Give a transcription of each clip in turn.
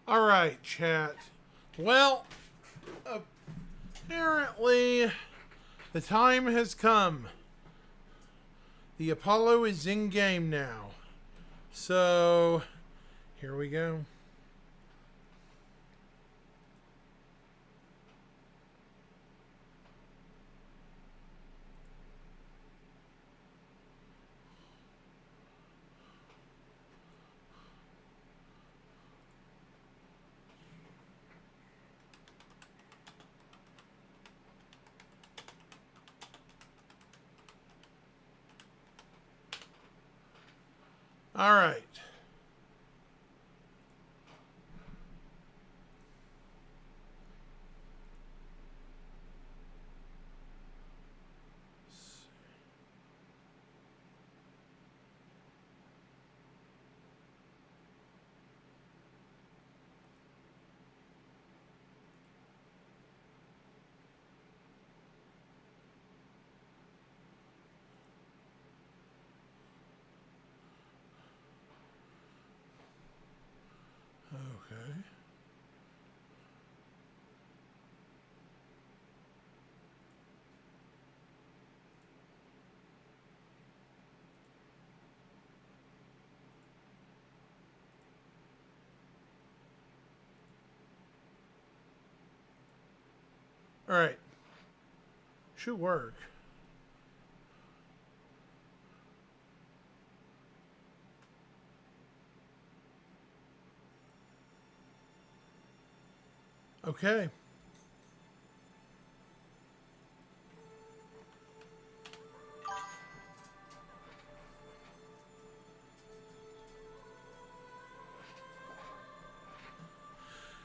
All right, chat. Well, apparently the time has come. The Apollo is in game now. So, here we go. All right. Okay. All right. Should work. Okay.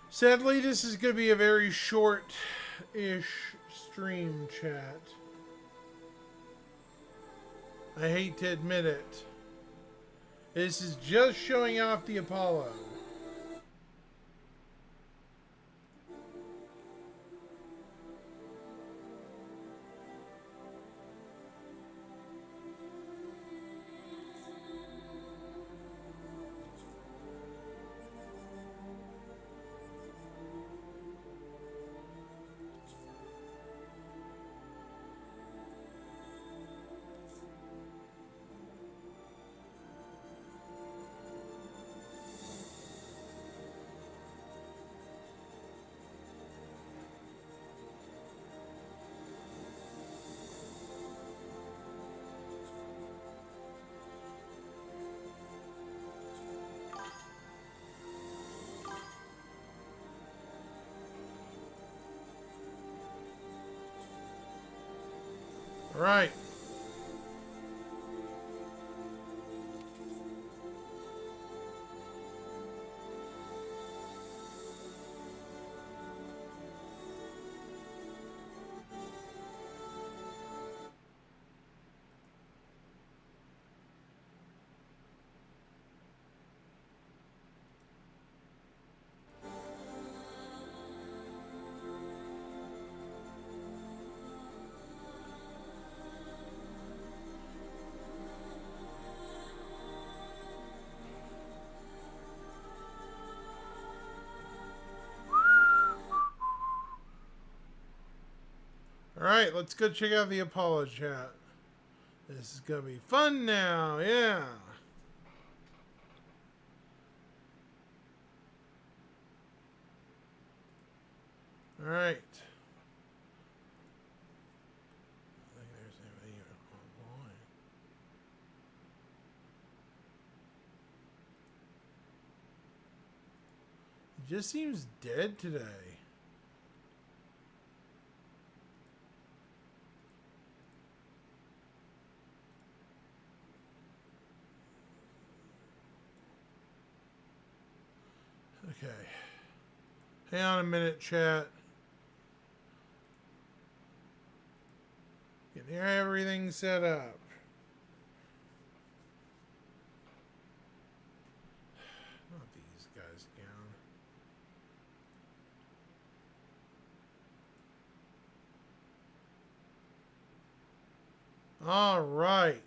Sadly, this is going to be a very short-ish stream, chat. I hate to admit it. This is just showing off the Apollo. All right. All right, let's go check out the Apollo chat. This is going to be fun now. Yeah. All right. I think there's anybody online. He just seems dead today. Okay. Hang on a minute, chat. Getting everything set up. Not these guys again. All right.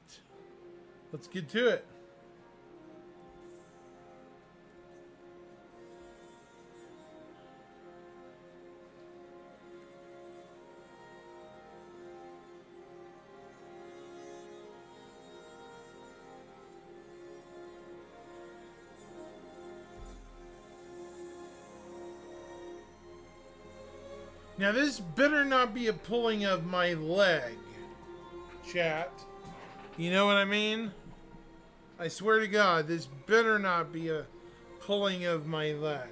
Let's get to it. Now this better not be a pulling of my leg, chat. You know what I mean? I swear to God, this better not be a pulling of my leg.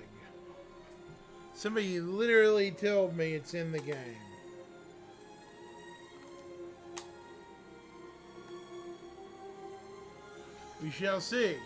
Somebody literally told me it's in the game. We shall see.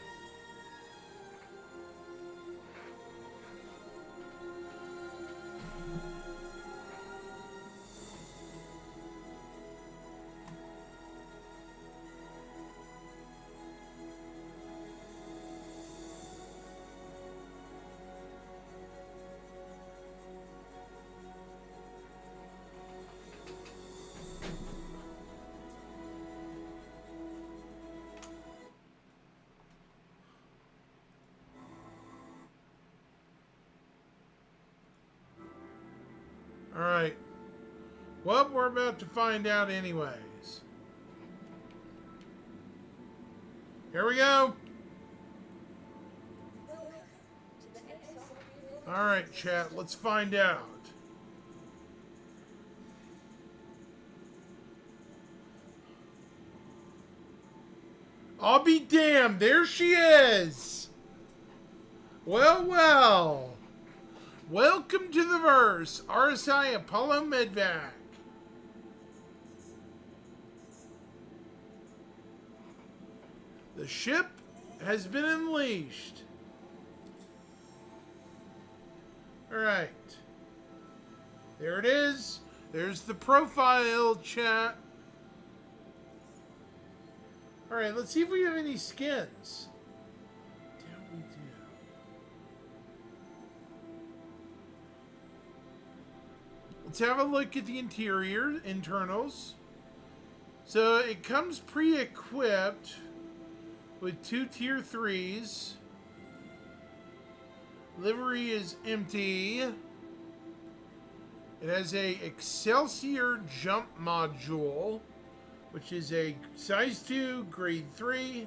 Alright. Well, we're about to find out anyways. Here we go. Alright, chat. Let's find out. I'll be damned. There she is. Well, well. Welcome to the verse, RSI Apollo Medvac. The ship has been unleashed. Alright. There it is. There's the profile, chat. Alright, let's see if we have any skins. Damn, we do. Let's have a look at the interior, internals. So it comes pre-equipped with 2 tier 3s. Livery is empty. It has a Excelsior jump module, which is a size 2, grade 3.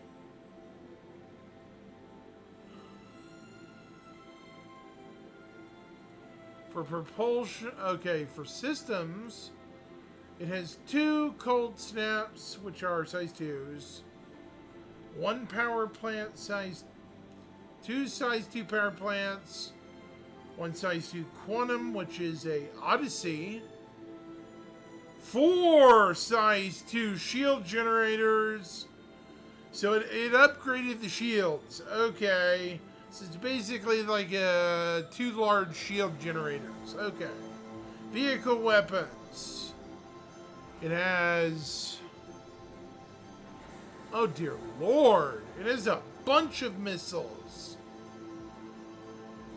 For propulsion, okay, for systems, it has 2 cold snaps, which are size 2s, 1 power plant size, 2 size 2 power plants, 1 size 2 quantum, which is a Odyssey, 4 size 2 shield generators. So it upgraded the shields. Okay. So it's basically like 2 large shield generators. Okay. Vehicle weapons. It has... Oh dear Lord. It has a bunch of missiles.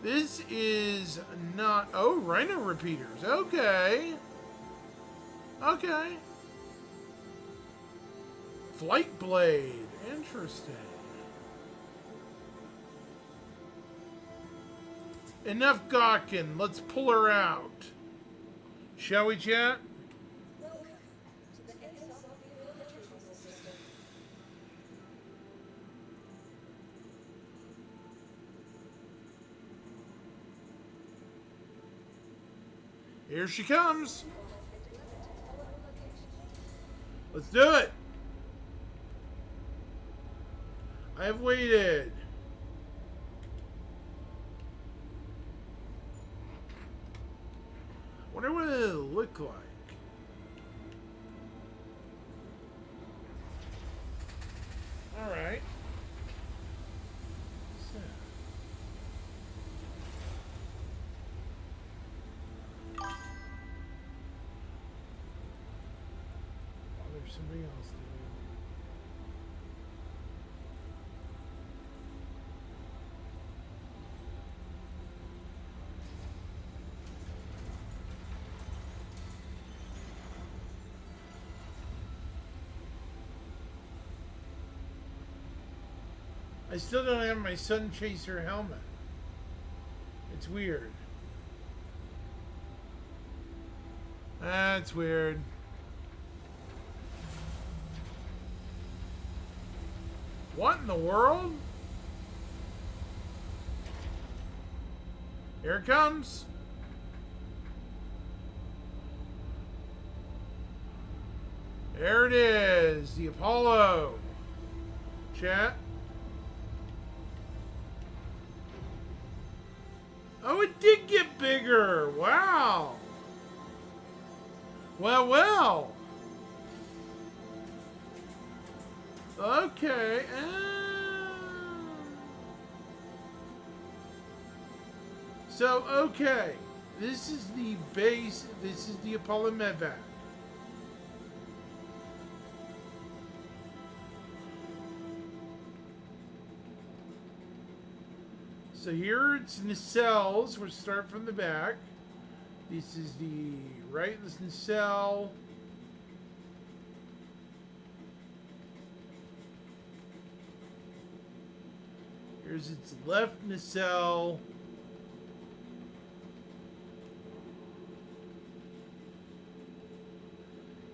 This is not... Oh, Rhino repeaters. Okay. Okay. Flight blade. Interesting. Enough gawking. Let's pull her out. Shall we, chat? Here she comes. Let's do it. I have waited. Wonder what it'll look like. All right. So. Oh, there's somebody else there. I still don't have my Sun Chaser helmet. It's weird. That's weird. What in the world? Here it comes. There it is. The Apollo. Chat. Oh, it did get bigger. Wow. Well, well. Okay. So, okay. This is the base. This is the Apollo Medvac. So here it's nacelles. We'll start from the back. This is the right nacelle. Here's its left nacelle.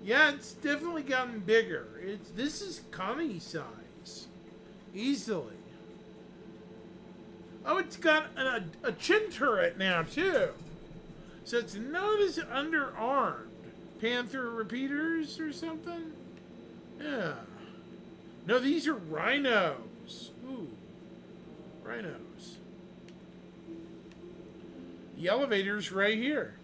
Yeah, it's definitely gotten bigger. This is Connie size. Easily. Oh, it's got a chin turret now, too. So it's not as underarmed. Panther repeaters or something? Yeah. No, these are rhinos. Ooh. Rhinos. The elevator's right here.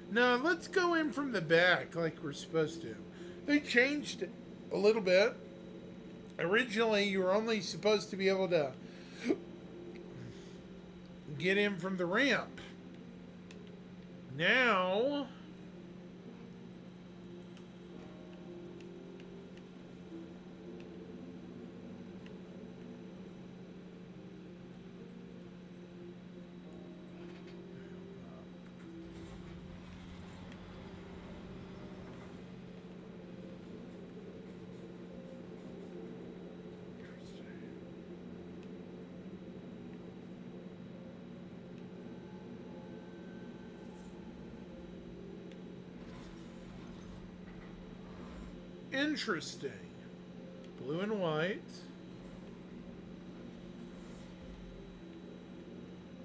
Now, let's go in from the back like we're supposed to. They changed it a little bit. Originally, you were only supposed to be able to get in from the ramp. Now... Interesting. Blue and white.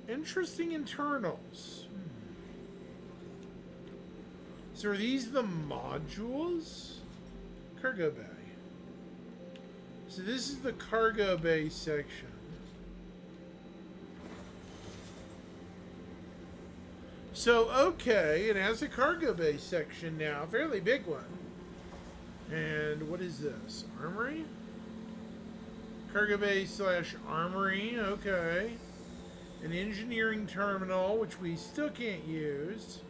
Interesting internals. So are these the modules? Cargo bay. So this is the cargo bay section. So, okay, it has a cargo bay section now. A fairly big one. And what is this? Armory? Cargo bay / armory. Okay. An engineering terminal, which we still can't use.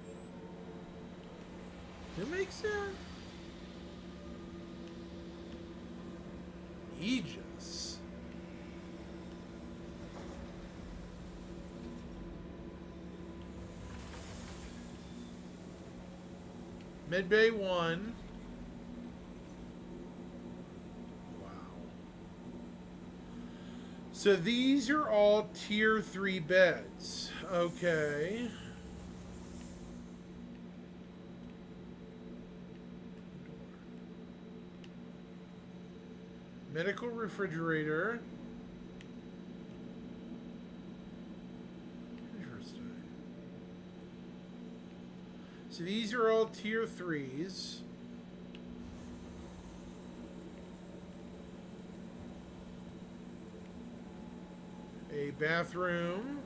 Who makes that? Aegis. Medbay 1. So these are all tier 3 beds. Okay. Medical refrigerator. Interesting. So these are all tier 3s. A bathroom.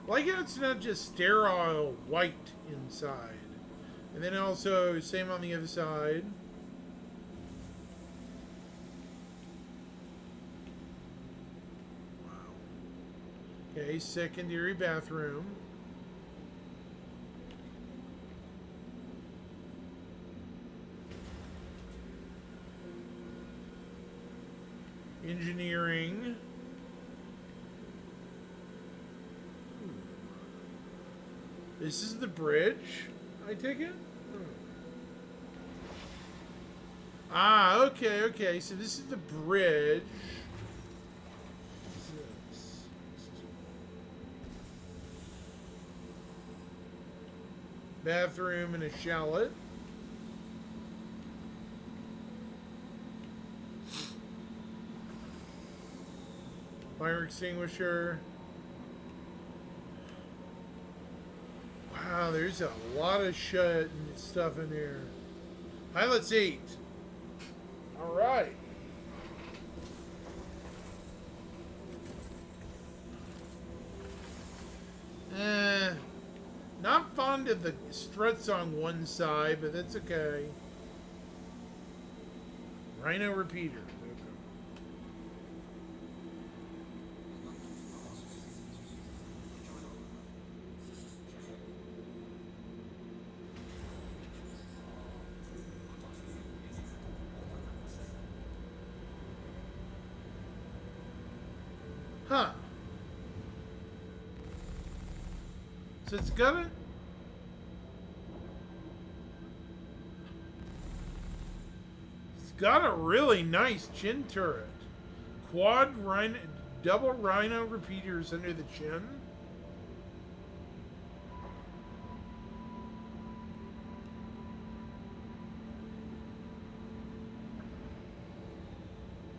Like how it's not just sterile white inside. And then also, same on the other side. Wow. Okay, secondary bathroom. Engineering. This is the bridge, I take it? Ah, okay, okay. So this is the bridge. What's this? Bathroom and a shallot. Fire extinguisher. Wow, there's a lot of shit and stuff in here. Pilot's 8. All right. Not fond of the struts on one side, but that's okay. Rhino repeater. Huh. So it's got a really nice chin turret. Quad rhino, double rhino repeaters under the chin.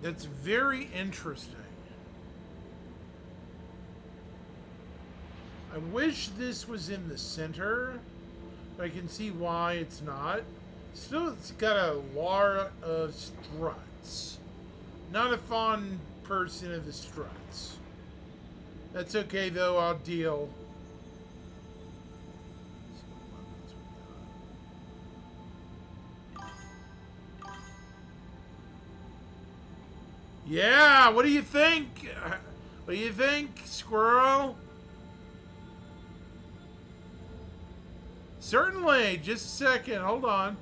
That's very interesting. I wish this was in the center, but I can see why it's not. Still, it's got a lot of struts. Not a fond person of the struts. That's okay, though. I'll deal. Yeah, what do you think? What do you think, Squirrel? Certainly. Just a second. Hold on.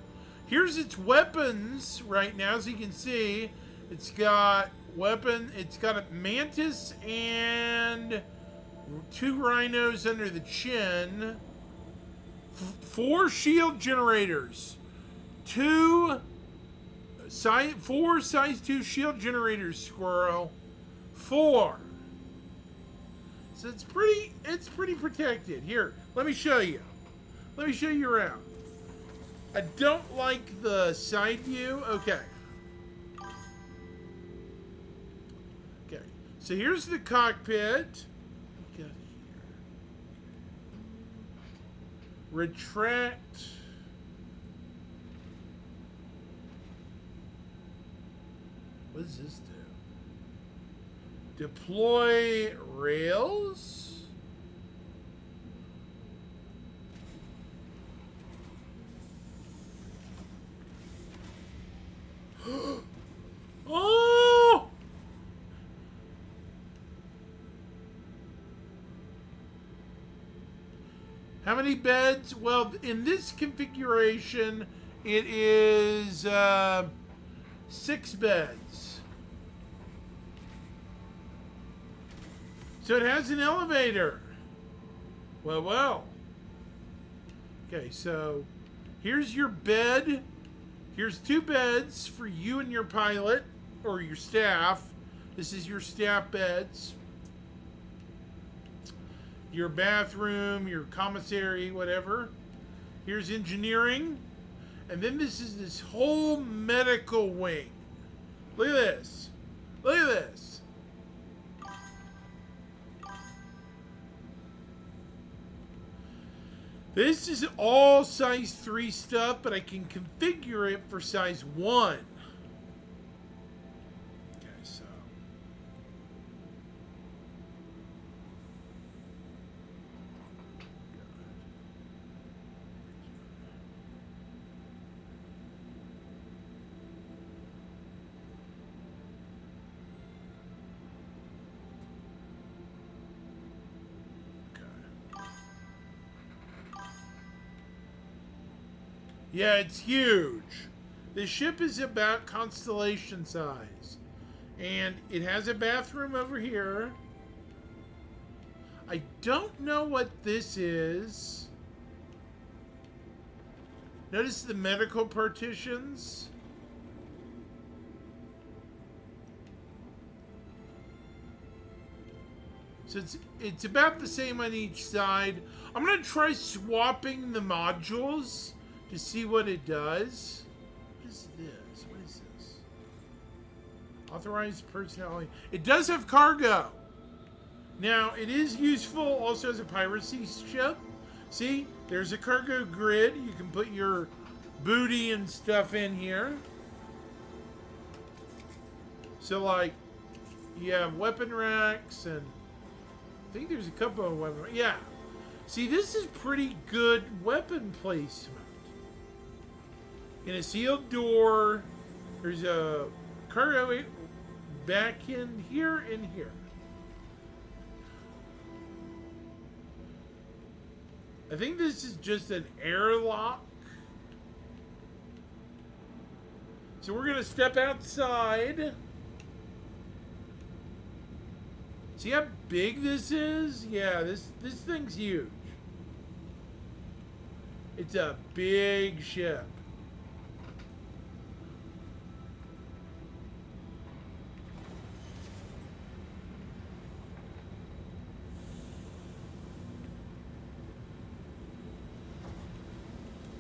Here's its weapons right now, as you can see. It's got it's got a mantis and 2 rhinos under the chin. 4 shield generators. 4 size 2 shield generators, Squirrel. 4. So it's pretty protected. Here, let me show you. Let me show you around. I don't like the side view. Okay. Okay. So here's the cockpit. What we got here? Retract. What does this do? Deploy rails. Oh! How many beds? Well, in this configuration, it is 6 beds. So it has an elevator. Well, well. Okay, so here's your bed. Here's 2 beds for you and your pilot, or your staff. This is your staff beds. Your bathroom, your commissary, whatever. Here's engineering. And then this is this whole medical wing. Look at this. Look at this. This is all size 3 stuff, but I can configure it for size 1. Okay, so. Yeah, it's huge. The ship is about Constellation size. And it has a bathroom over here. I don't know what this is. Notice the medical partitions. So it's about the same on each side. I'm going to try swapping the modules to see what it does. What is this? What is this? Authorized personality. It does have cargo. Now, it is useful also as a piracy ship. See, there's a cargo grid. You can put your booty and stuff in here. So, like, you have weapon racks, and I think there's a couple of weapon racks. Yeah. See, this is pretty good weapon placement. In a sealed door, there's a cargo back in here and here. I think this is just an airlock. So we're gonna step outside. See how big this is? Yeah, this thing's huge. It's a big ship.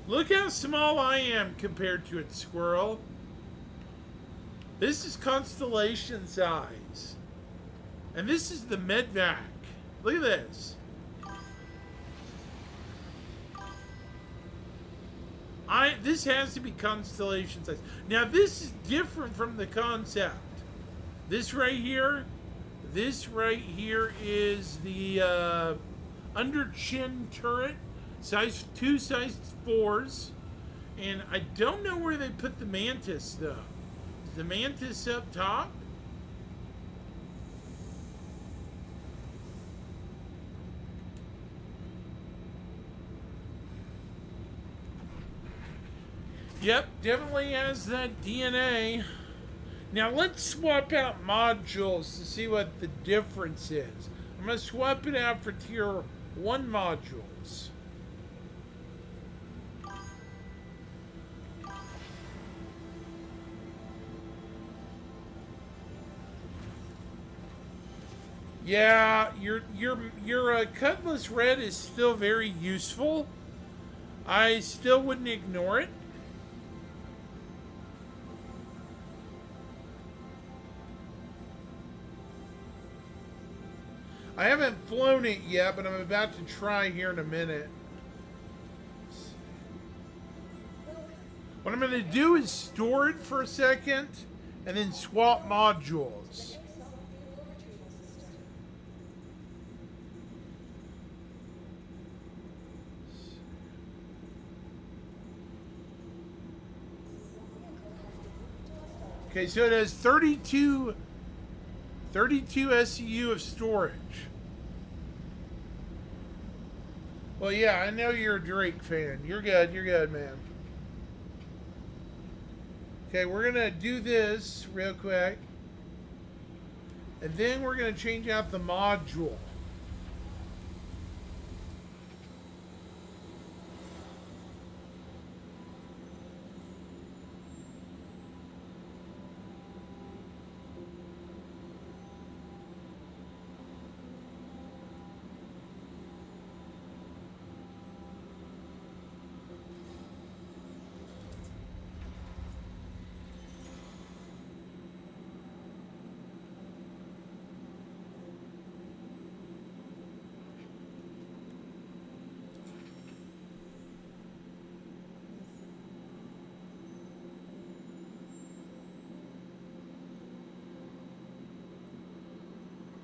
Look how small I am compared to it, Squirrel. This is Constellation size. And this is the medvac. Look at this. This has to be Constellation size. Now this is different from the concept. This right here is the under chin turret. Size 2, size 4s. And I don't know where they put the Mantis, though. Is the Mantis up top? Yep, definitely has that DNA. Now let's swap out modules to see what the difference is. I'm going to swap it out for tier 1 modules. Yeah, your Cutlass Red is still very useful. I still wouldn't ignore it. I haven't flown it yet, but I'm about to try here in a minute. What I'm going to do is store it for a second and then swap modules. Okay, so it has 32 SCU of storage. Well, yeah, I know you're a Drake fan. You're good, man. Okay, we're going to do this real quick. And then we're going to change out the module.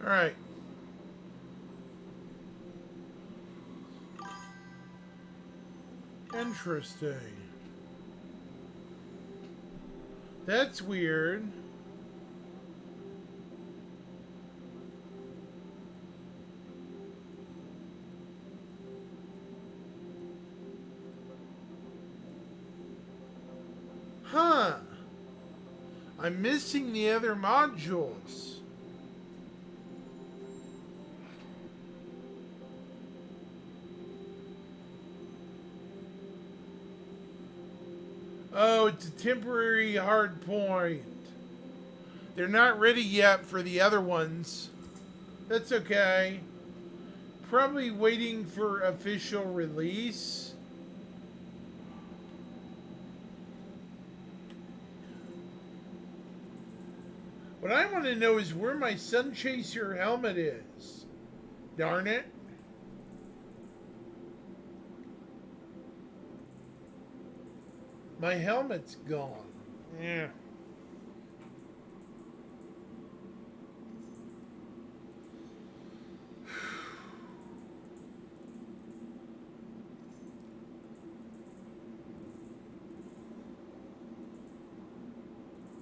All right. Interesting. That's weird. Huh. I'm missing the other modules. Oh, it's a temporary hard point. They're not ready yet for the other ones. That's okay. Probably waiting for official release. What I want to know is where my Sunchaser helmet is. Darn it. My helmet's gone. Yeah.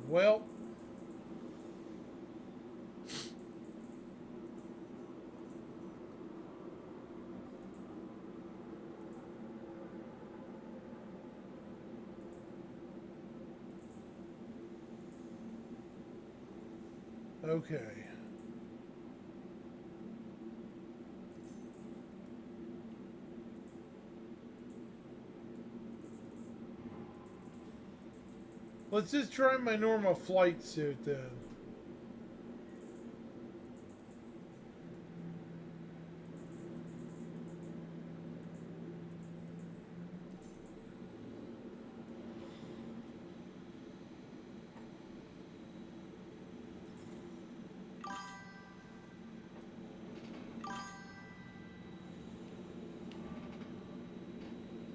Well. Okay. Let's just try my normal flight suit then.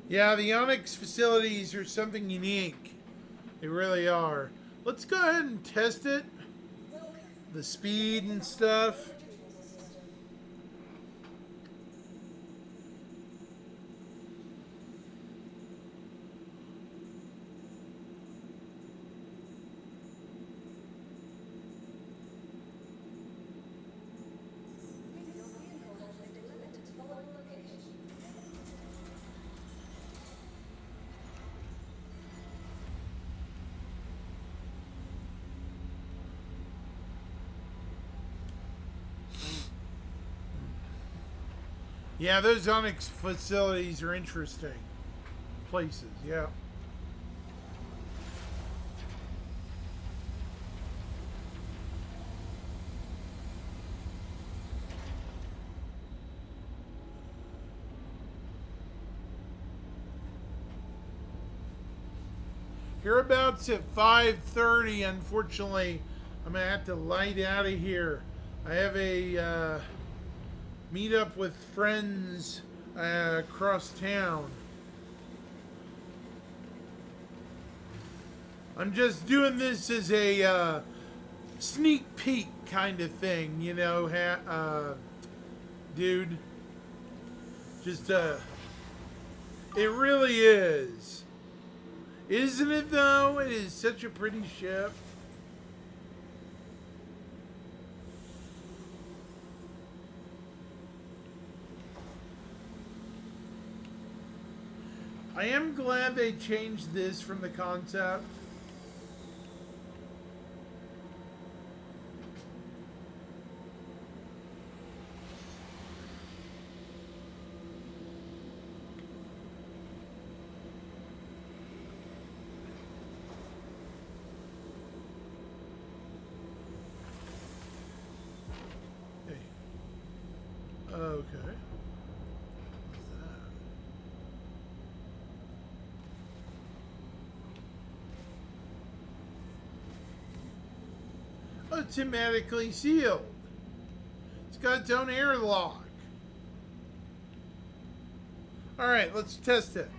Yeah, the Onyx facilities are something unique. They really are. Let's go ahead and test it. The speed and stuff. Yeah, those Onyx facilities are interesting places. Yeah. Hereabouts at 5:30. Unfortunately, I'm gonna have to light out of here. I have a meet up with friends across town. I'm just doing this as a sneak peek kind of thing, you know, dude. Just it really is. Isn't it though? It is such a pretty ship. I am glad they changed this from the concept. Hey. Okay. Automatically sealed. It's got its own airlock. Alright, let's test it.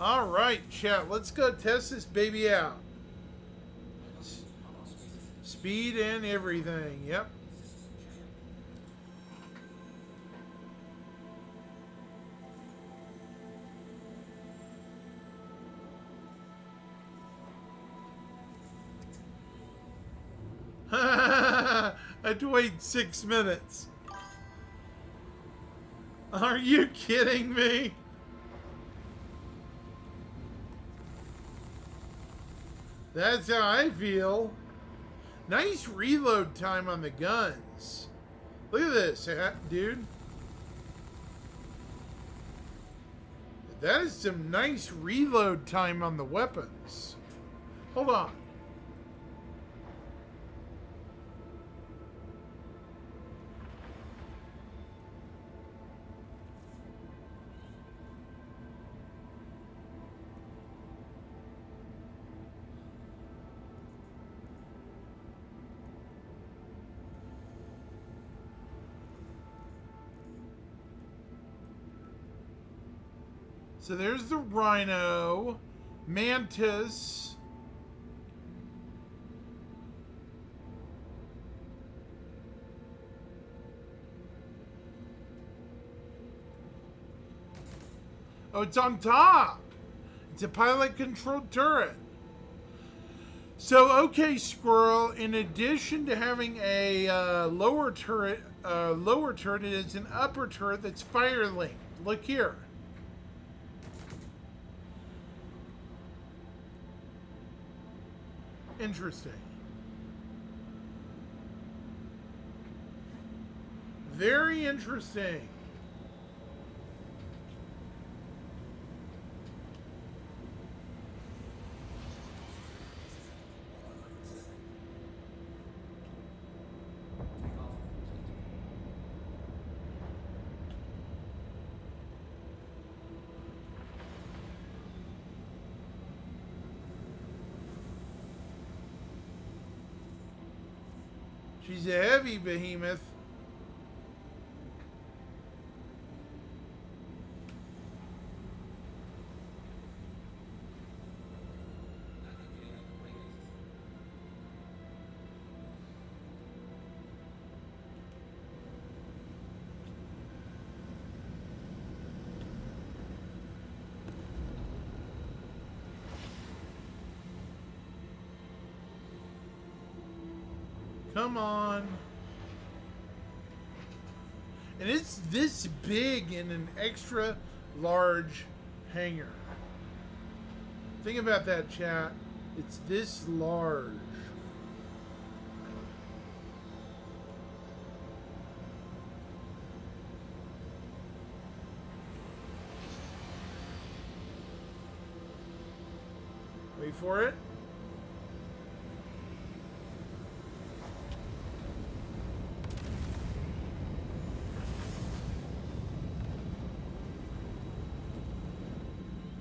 Alright, chat, let's go test this baby out. Speed and everything, yep. I had to wait 6 minutes. Are you kidding me? That's how I feel. Nice reload time on the guns. Look at this, dude. That is some nice reload time on the weapons. Hold on. So there's the Rhino, Mantis. Oh, it's on top. It's a pilot-controlled turret. So, okay, Squirrel. In addition to having a lower turret, it is an upper turret that's fire-linked. Look here. Interesting. Very interesting. She's a heavy behemoth. Come on. And it's this big in an extra large hangar. Think about that, chat. It's this large. Wait for it.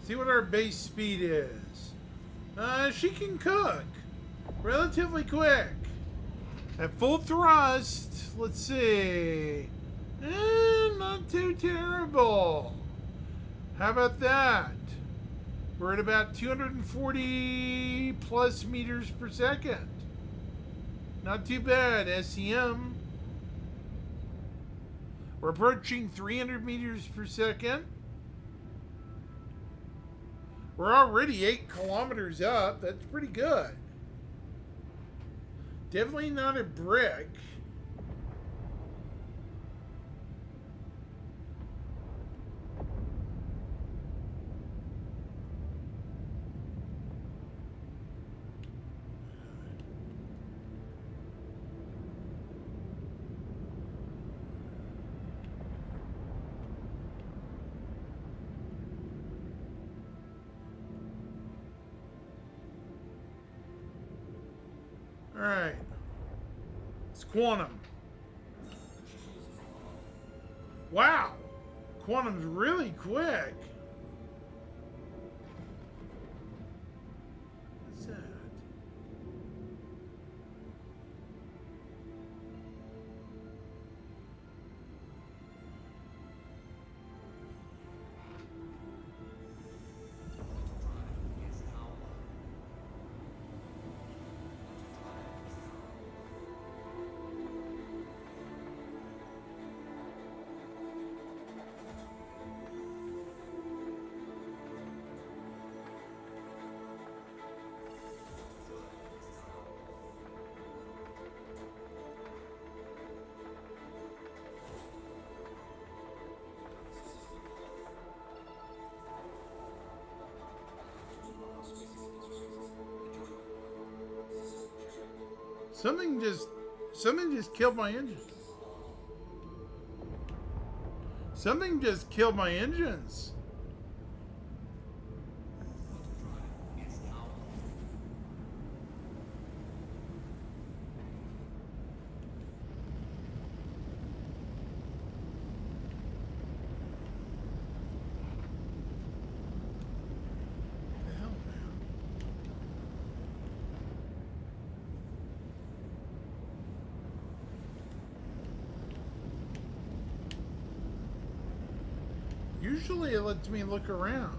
See what our base speed is. She can cook relatively quick. At full thrust, let's see. Not too terrible. How about that? We're at about 240 plus meters per second. Not too bad, SCM. We're approaching 300 meters per second. We're already 8 kilometers up. That's pretty good. Definitely not a brick. Alright. It's Quantum. Wow! Quantum's really quick. What's that? Something just killed my engine. Something just killed my engines. Usually it lets me look around.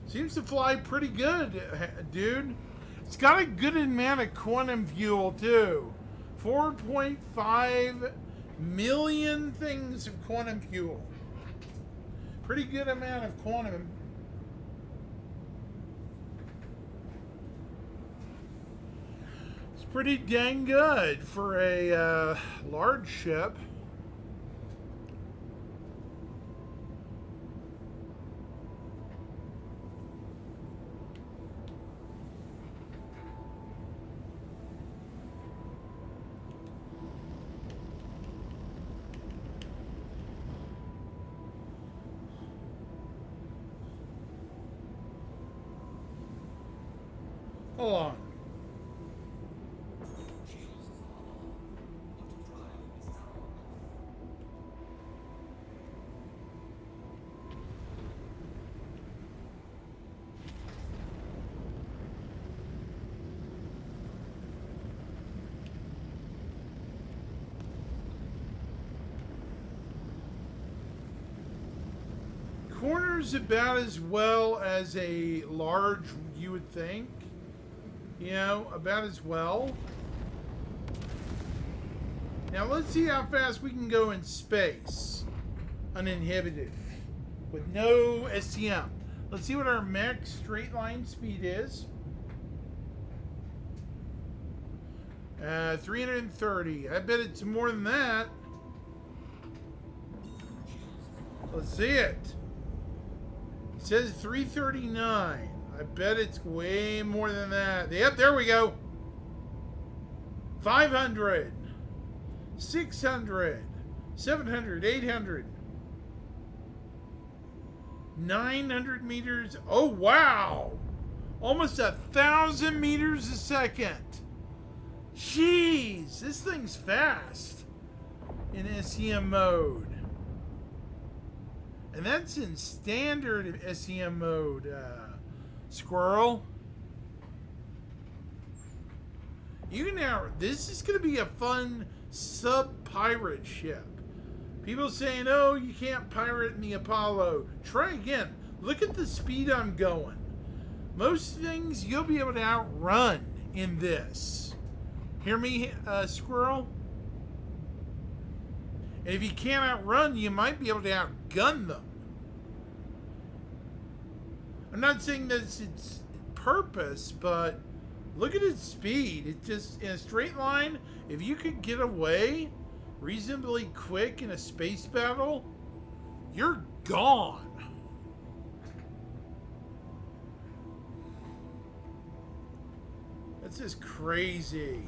Seems to fly pretty good, dude. It's got a good amount of quantum fuel, too. 4.5 million things of quantum fuel. Pretty good amount of quantum. It's pretty dang good for a large ship. Hold on. Corners about as well as a large, you would think. You know, about as well. Now let's see how fast we can go in space. Uninhibited. With no STM. Let's see what our max straight line speed is. 330. I bet it's more than that. Let's see it. It says 339. I bet it's way more than that. Yep, there we go. 500. 600. 700. 800. 900 meters. Oh, wow. Almost 1,000 meters a second. Jeez, this thing's fast in SEM mode. And that's in standard SEM mode, Squirrel. You can now. This is going to be a fun sub-pirate ship. People saying, oh, you can't pirate in the Apollo. Try again. Look at the speed I'm going. Most things you'll be able to outrun in this. Hear me, Squirrel? And if you can't outrun, you might be able to outgun them. I'm not saying that it's its purpose, but look at its speed. It just, in a straight line, if you could get away reasonably quick in a space battle, you're gone. That's just crazy.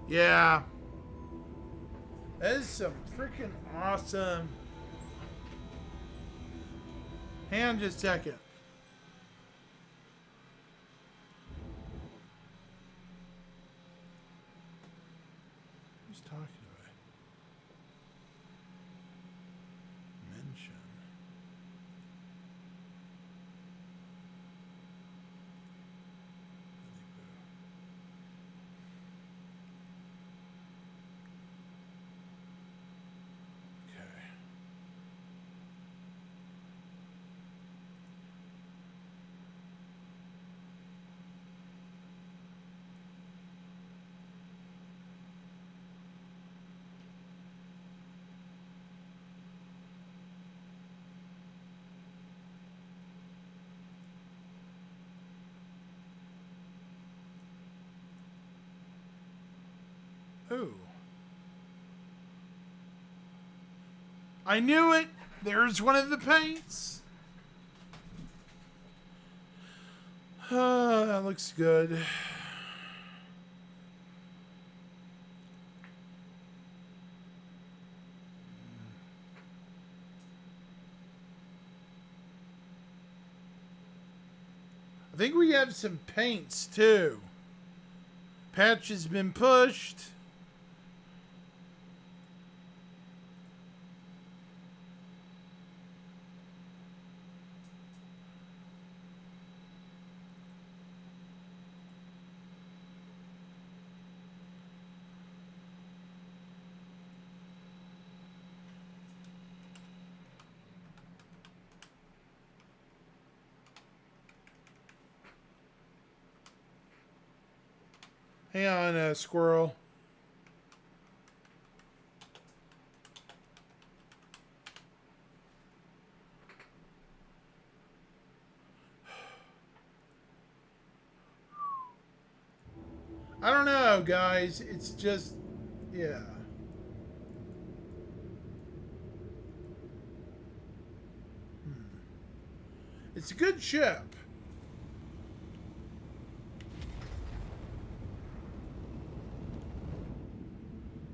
Yeah. That is some freaking awesome. Hang on just a second. Who's talking about it? Mention. Ooh. I knew it. There's one of the paints. That looks good. I think we have some paints too. Patch has been pushed. Hang on, Squirrel. I don't know, guys. It's just, yeah. It's a good ship.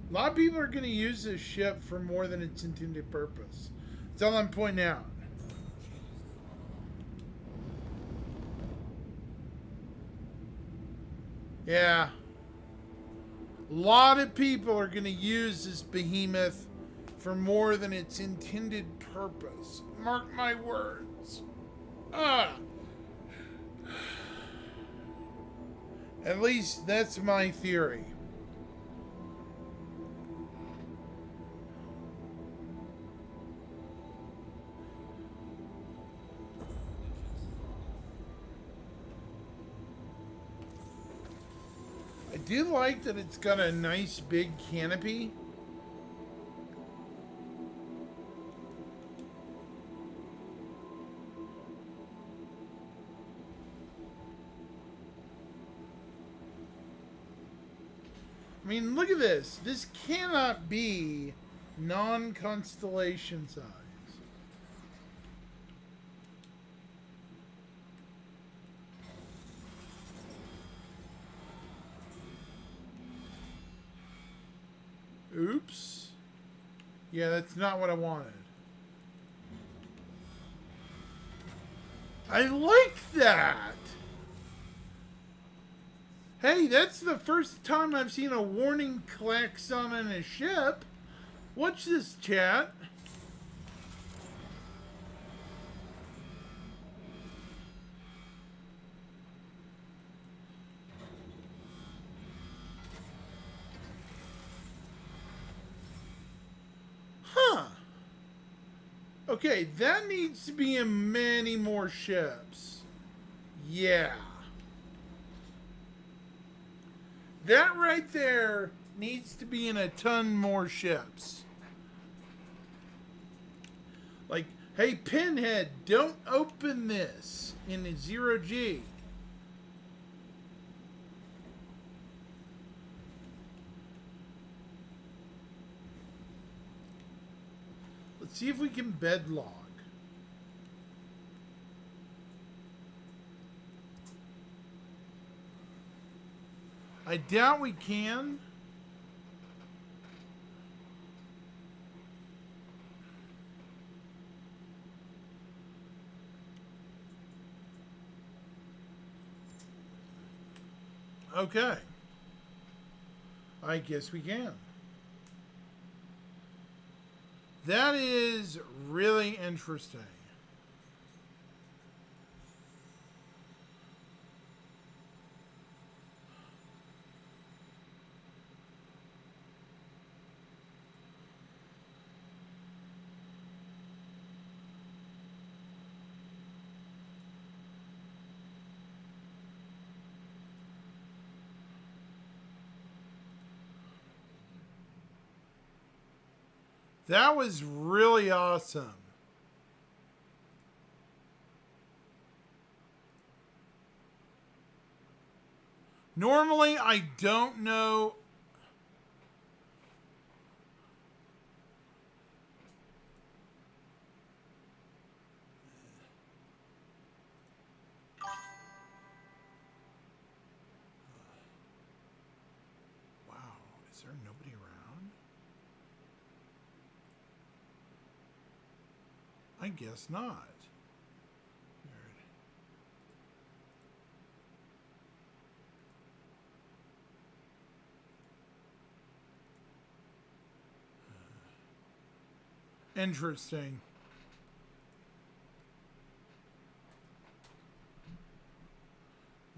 A lot of people are going to use this ship for more than its intended purpose. That's all I'm pointing out. Yeah. A lot of people are going to use this behemoth for more than its intended purpose. Mark my words. Ah. At least that's my theory. I do like that it's got a nice big canopy. I mean, look at this. This cannot be non-constellation size. Oops. Yeah, that's not what I wanted. I like that. Hey, that's the first time I've seen a warning klaxon on a ship. Watch this, chat. Huh. Okay, that needs to be in many more ships. Yeah. That right there needs to be in a ton more ships. Like, hey, Pinhead, don't open this in a 0G. Let's see if we can bedlog. I doubt we can. Okay. I guess we can. That is really interesting. That was really awesome. Normally, I don't know. Wow, is there nobody around? I guess not. Interesting.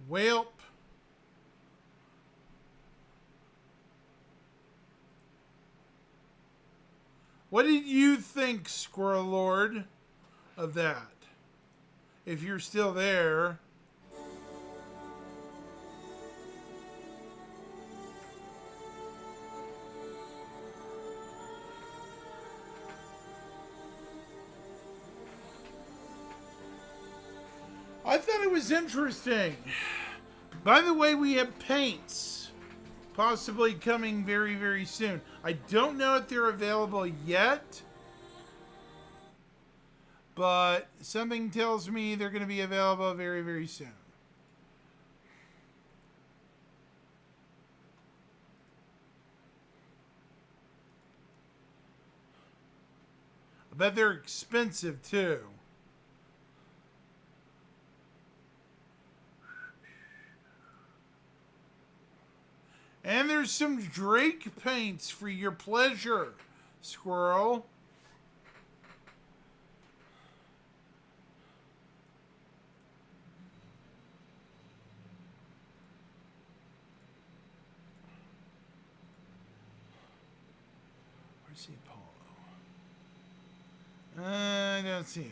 Welp. What did you think, Squirrel Lord, of that? If you're still there. I thought it was interesting. By the way, we have paints possibly coming very, very soon. I don't know if they're available yet, but something tells me they're going to be available very, very soon. I bet they're expensive too. And there's some Drake paints for your pleasure, Squirrel. Where's the Apollo? I don't see it.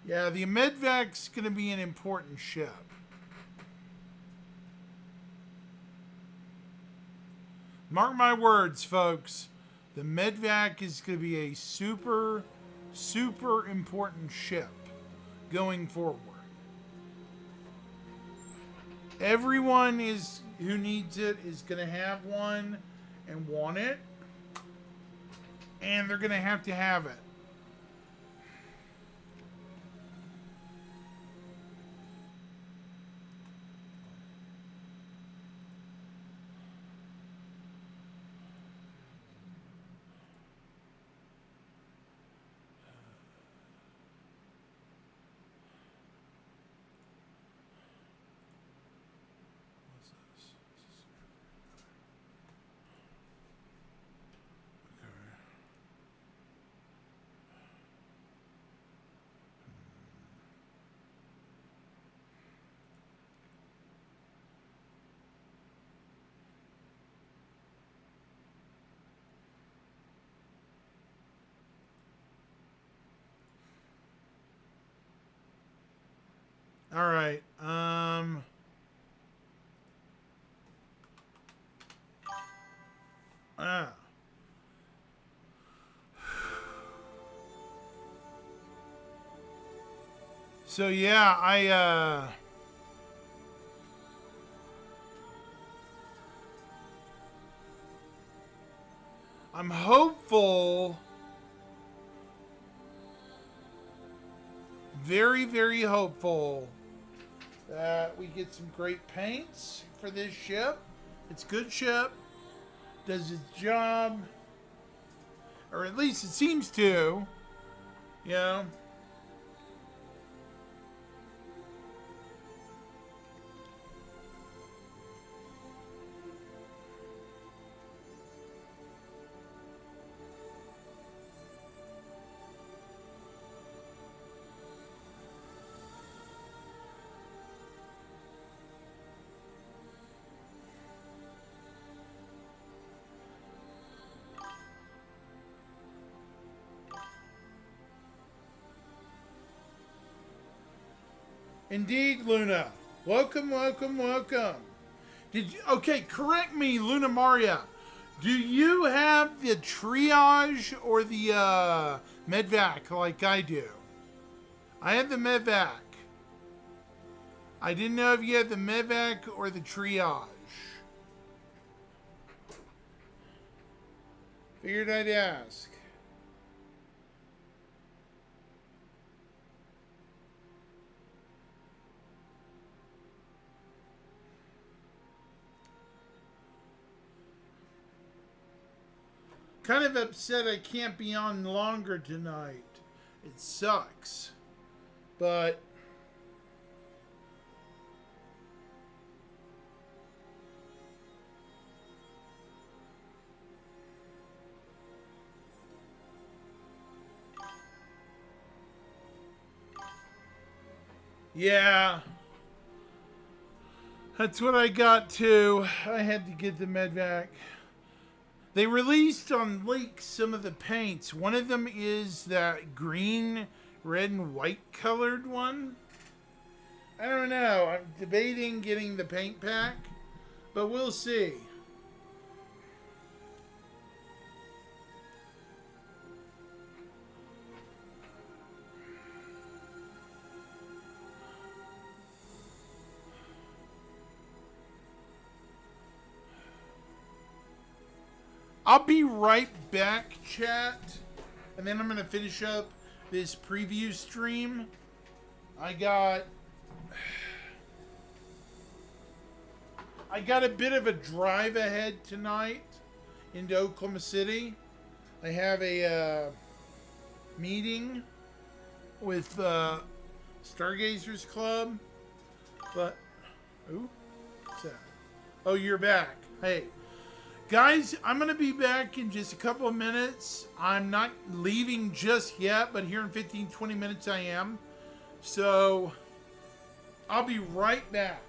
Yeah, the Medvac's going to be an important ship. Mark my words, folks. The Medvac is going to be a super, super important ship going forward. Everyone who needs it is going to have one and want it. And they're going to have it. All right. So yeah, I'm hopeful, very, very hopeful that we get some great paints for this ship. It's a good ship, does its job, or at least it seems to, you know. Indeed, Luna. Welcome, welcome, welcome. Did you? Okay, correct me, Luna Maria. Do you have the triage or the medvac like I do? I have the medvac. I didn't know if you had the medvac or the triage. Figured I'd ask. Kind of upset I can't be on longer tonight. It sucks. But Yeah, that's what I got too. I had to get the medvac. They released on leaks some of the paints. One of them is that green, red, and white colored one. I don't know. I'm debating getting the paint pack, but we'll see. I'll be right back, chat. And then I'm going to finish up this preview stream. I got a bit of a drive ahead tonight into Oklahoma City. I have a meeting with Stargazers Club. But, ooh, what's that? Oh, you're back. Hey. Guys, I'm going to be back in just a couple of minutes. I'm not leaving just yet, but here in 15, 20 minutes I am. So, I'll be right back.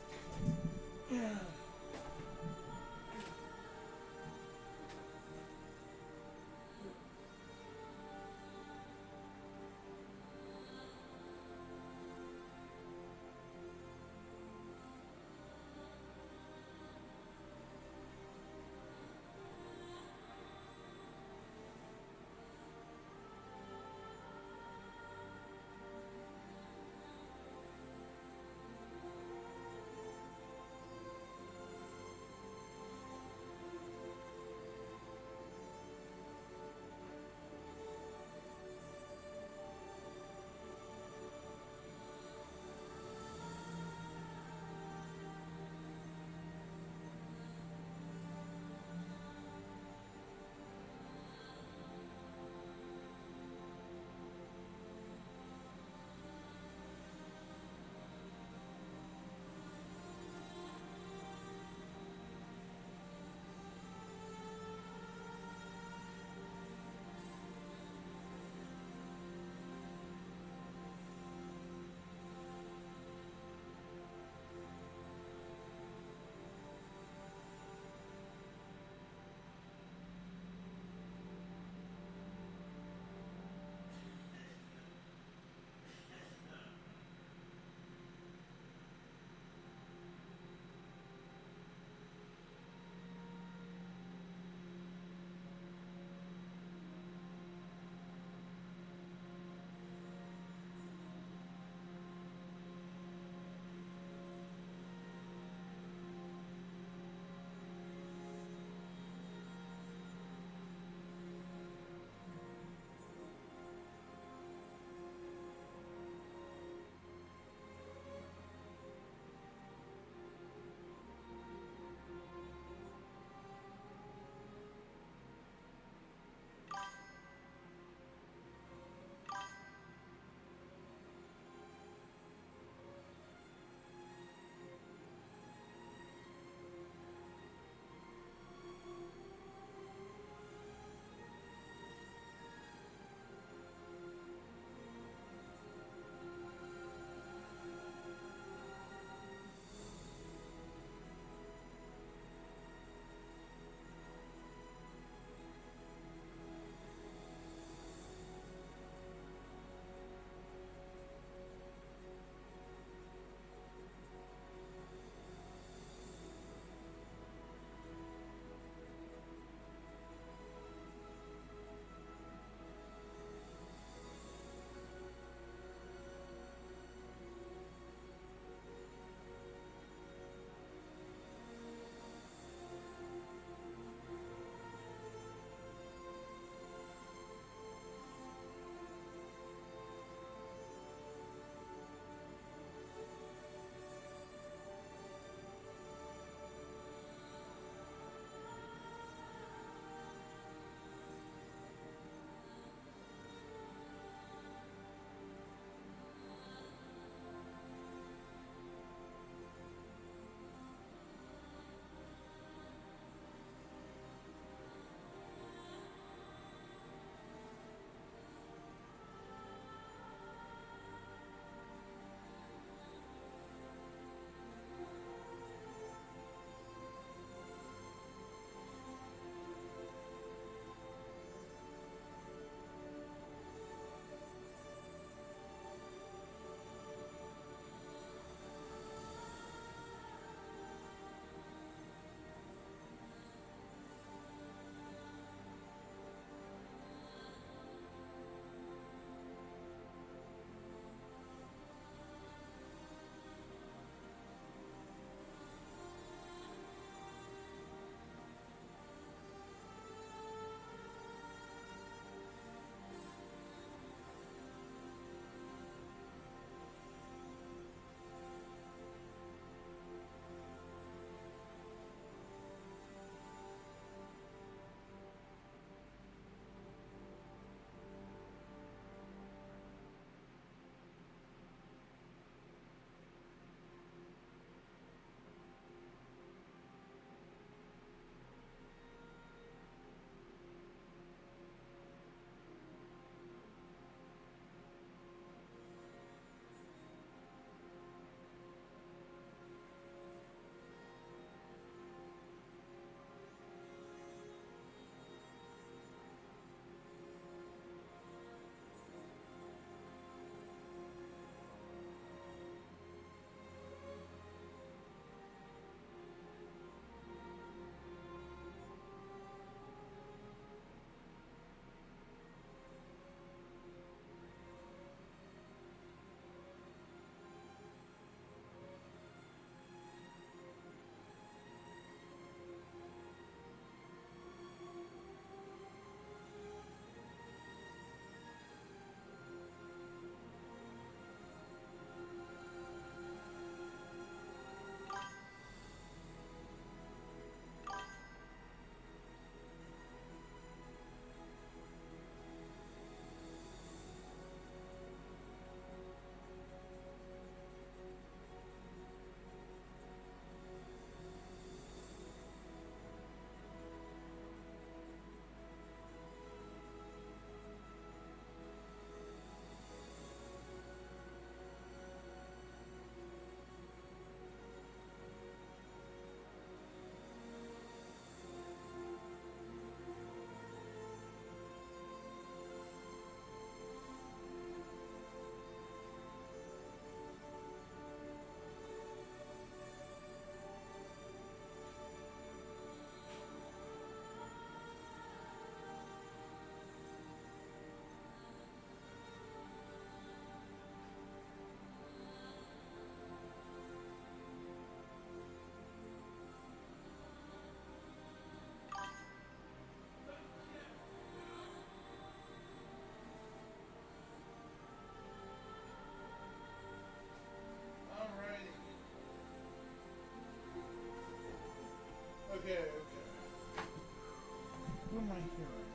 am I hearing?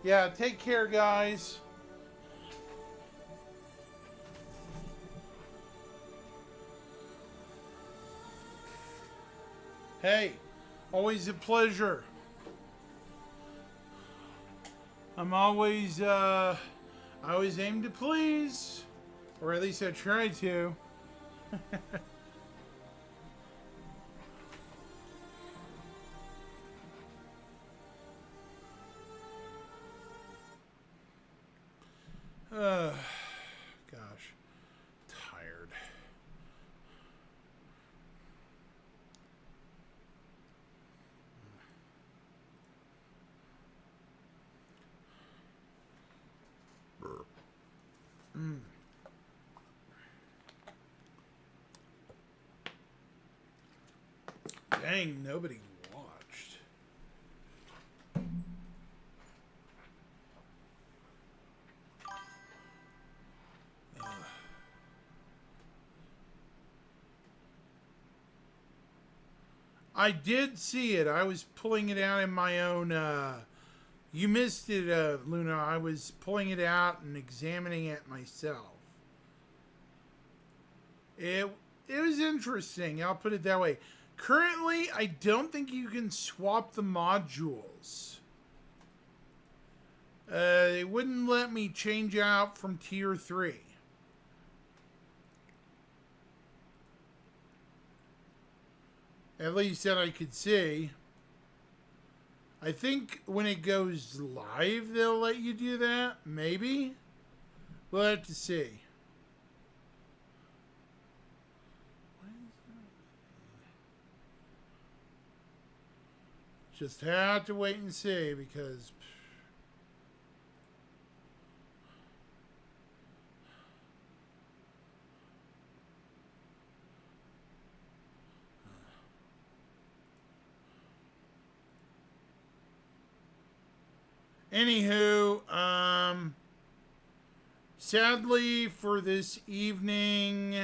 Yeah, take care, guys. Hey, always a pleasure. I always aim to please. Or at least I try to. Gosh. Tired. Dang, nobody watched. I did see it. I was pulling it out in my own. You missed it, Luna. I was pulling it out and examining it myself. It was interesting. I'll put it that way. Currently, I don't think you can swap the modules. It wouldn't let me change out from tier 3. At least that I could see. I think when it goes live, they'll let you do that. Maybe. We'll have to see. Just have to wait and see because... Anywho, sadly for this evening,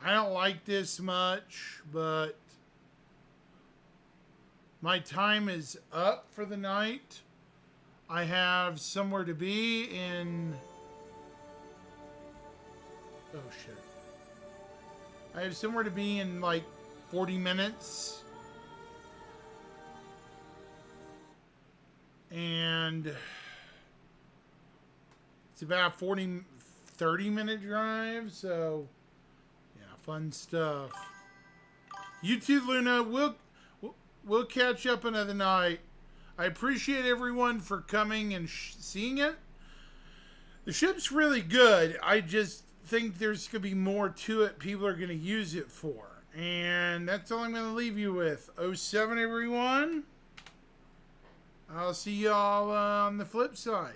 I don't like this much, but my time is up for the night. I have somewhere to be in... Oh, shit. I have somewhere to be in like 40 minutes. And it's about 30-minute drive, so yeah, fun stuff. You too, Luna. We'll catch up another night. I appreciate everyone for coming and seeing it. The ship's really good. I just think there's going to be more to it people are going to use it for. And that's all I'm going to leave you with. 07, everyone. I'll see y'all on the flip side.